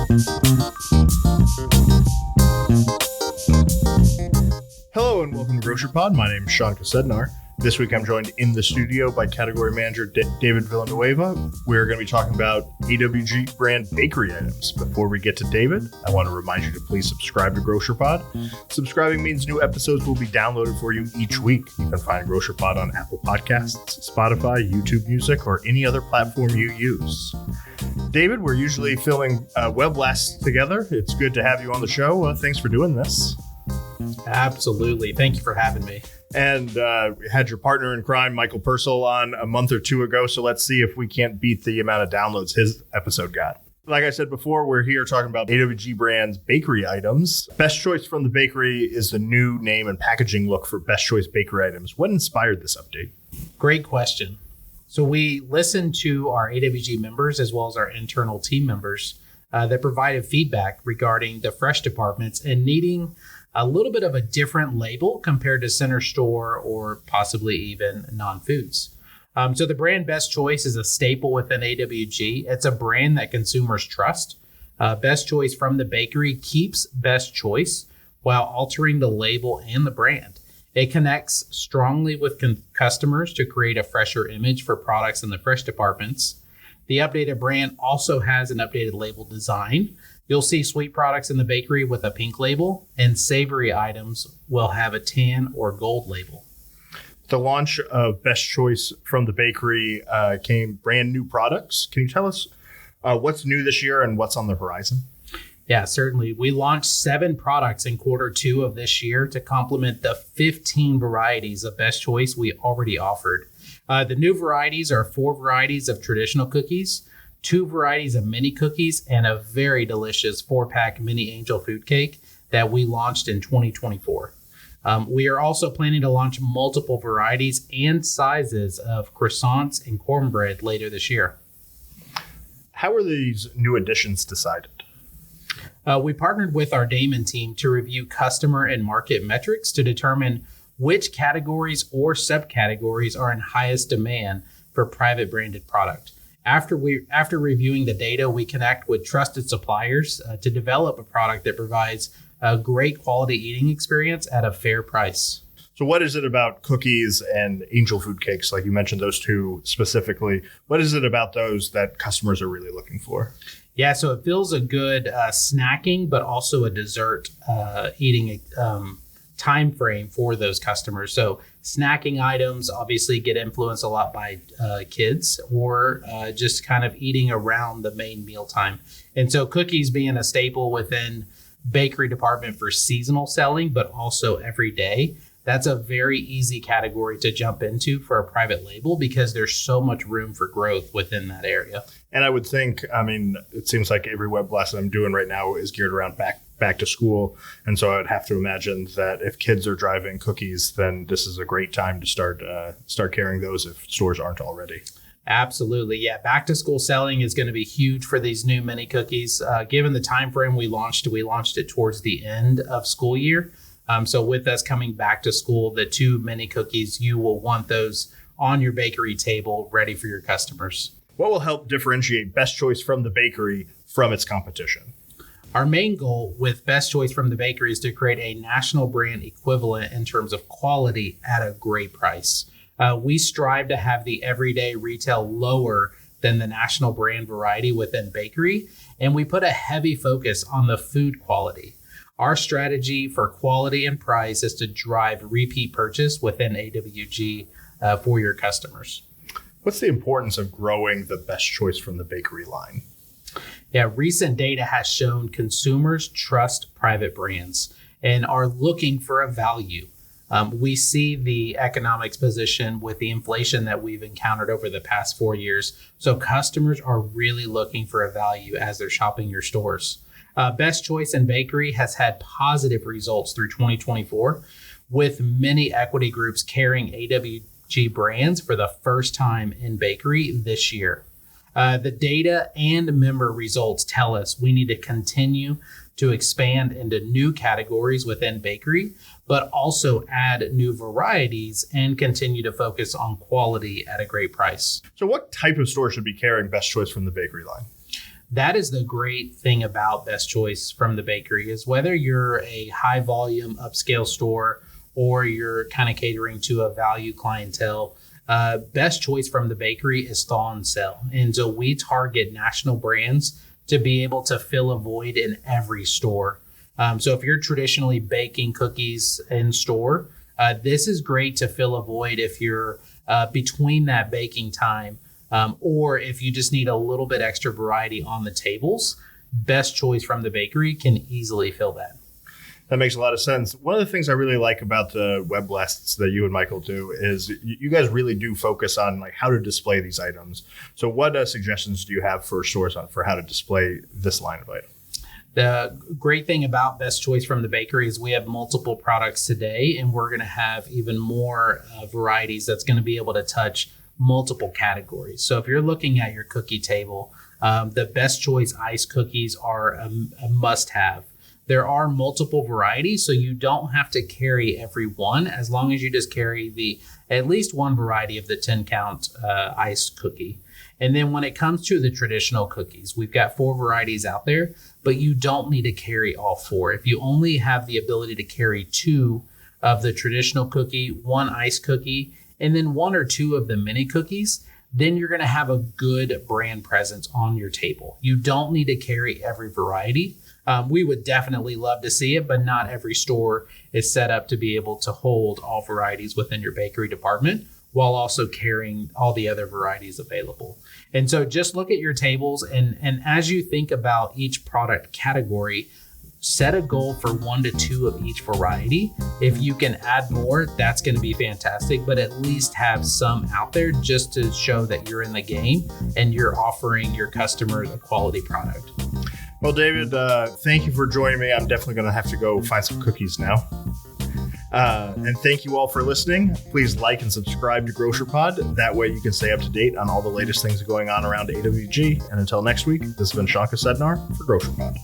Hello and welcome to Grocer Pod. My name is Sean Kosednar. This week I'm joined in the studio by category manager David Villanueva. We're going to be talking about AWG brand bakery items. Before we get to David, I want to remind you to please subscribe to Grocer Pod. Subscribing means new episodes will be downloaded for you each week. You can find Grocer Pod on Apple Podcasts, Spotify, YouTube Music, or any other platform you use. David, we're usually filming web blasts together. It's good to have you on the show. Thanks for doing this. Absolutely. Thank you for having me. And we had your partner in crime, Michael Purcell, on a month or two ago. So let's see if we can't beat the amount of downloads his episode got. Like I said before, we're here talking about AWG Brands bakery items. Best Choice from the Bakery is the new name and packaging look for Best Choice bakery items. What inspired this update? Great question. So we listened to our AWG members as well as our internal team members that provided feedback regarding the fresh departments and needing a little bit of a different label compared to center store or possibly even non-foods. So the brand Best Choice is a staple within AWG. It's a brand that consumers trust. Best Choice from the Bakery keeps Best Choice while altering the label and the brand. It connects strongly with customers to create a fresher image for products in the fresh departments. The updated brand also has an updated label design. You'll see sweet products in the bakery with a pink label, and savory items will have a tan or gold label. The launch of Best Choice from the Bakery came brand new products. Can you tell us what's new this year and what's on the horizon? Yeah, certainly. We launched 7 products in Q2 of this year to complement the 15 varieties of Best Choice we already offered. The new varieties are 4 varieties of traditional cookies, 2 varieties of mini cookies, and a very delicious 4-pack mini angel food cake that we launched in 2024. We are also planning to launch multiple varieties and sizes of croissants and cornbread later this year. How are these new additions decided? We partnered with our Damon team to review customer and market metrics to determine which categories or subcategories are in highest demand for private branded product. After reviewing the data, we connect with trusted suppliers to develop a product that provides a great quality eating experience at a fair price. So what is it about cookies and angel food cakes, like you mentioned those two specifically? What is it about those that customers are really looking for? Yeah, so it feels a good snacking, but also a dessert eating time frame for those customers. So snacking items obviously get influenced a lot by kids or just kind of eating around the main meal time. And so cookies being a staple within bakery department for seasonal selling, but also every day, that's a very easy category to jump into for a private label because there's so much room for growth within that area. And I would think, it seems like every web blast that I'm doing right now is geared around back to school. And so I would have to imagine that if kids are driving cookies, then this is a great time to start carrying those if stores aren't already. Absolutely. Yeah. Back to school selling is going to be huge for these new mini cookies. Given the time frame we launched it towards the end of school year. So with us coming back to school, the 2 mini cookies, you will want those on your bakery table ready for your customers. What will help differentiate Best Choice from the Bakery from its competition? Our main goal with Best Choice from the Bakery is to create a national brand equivalent in terms of quality at a great price. We strive to have the everyday retail lower than the national brand variety within bakery, and we put a heavy focus on the food quality. Our strategy for quality and price is to drive repeat purchase within AWG for your customers. What's the importance of growing the Best Choice from the Bakery line? Yeah, recent data has shown consumers trust private brands and are looking for a value. We see the economics position with the inflation that we've encountered over the past 4 years. So customers are really looking for a value as they're shopping your stores. Best Choice in Bakery has had positive results through 2024, with many equity groups carrying AWG brands for the first time in bakery this year. The data and member results tell us we need to continue to expand into new categories within bakery, but also add new varieties and continue to focus on quality at a great price. So what type of store should be carrying Best Choice from the bakery line? That is the great thing about Best Choice from the bakery, is whether you're a high volume upscale store or you're kind of catering to a value clientele, Best Choice from the bakery is thaw and sell. And so we target national brands to be able to fill a void in every store. So if you're traditionally baking cookies in store, this is great to fill a void if you're between that baking time, or if you just need a little bit extra variety on the tables. Best Choice from the bakery can easily fill that. That makes a lot of sense. One of the things I really like about the web blasts that you and Michael do is you guys really do focus on like how to display these items. So what suggestions do you have for stores for how to display this line of items? The great thing about Best Choice from the bakery is we have multiple products today, and we're going to have even more varieties that's going to be able to touch multiple categories. So if you're looking at your cookie table, the Best Choice ice cookies are a must-have. There are multiple varieties, so you don't have to carry every one, as long as you just carry at least one variety of the 10-count ice cookie. And then when it comes to the traditional cookies, we've got 4 varieties out there, but you don't need to carry all 4. If you only have the ability to carry 2 of the traditional cookie, 1 ice cookie, and then 1 or 2 of the mini cookies, then you're going to have a good brand presence on your table. You don't need to carry every variety. We would definitely love to see it, but not every store is set up to be able to hold all varieties within your bakery department while also carrying all the other varieties available. And so just look at your tables, and as you think about each product category, set a goal for 1 to 2 of each variety. If you can add more, that's going to be fantastic, but at least have some out there just to show that you're in the game and you're offering your customers a quality product. Well, David, thank you for joining me. I'm definitely going to have to go find some cookies now. And thank you all for listening. Please like and subscribe to Grocer Pod. That way you can stay up to date on all the latest things going on around AWG. And until next week, this has been Sean Kosednar for Grocer Pod.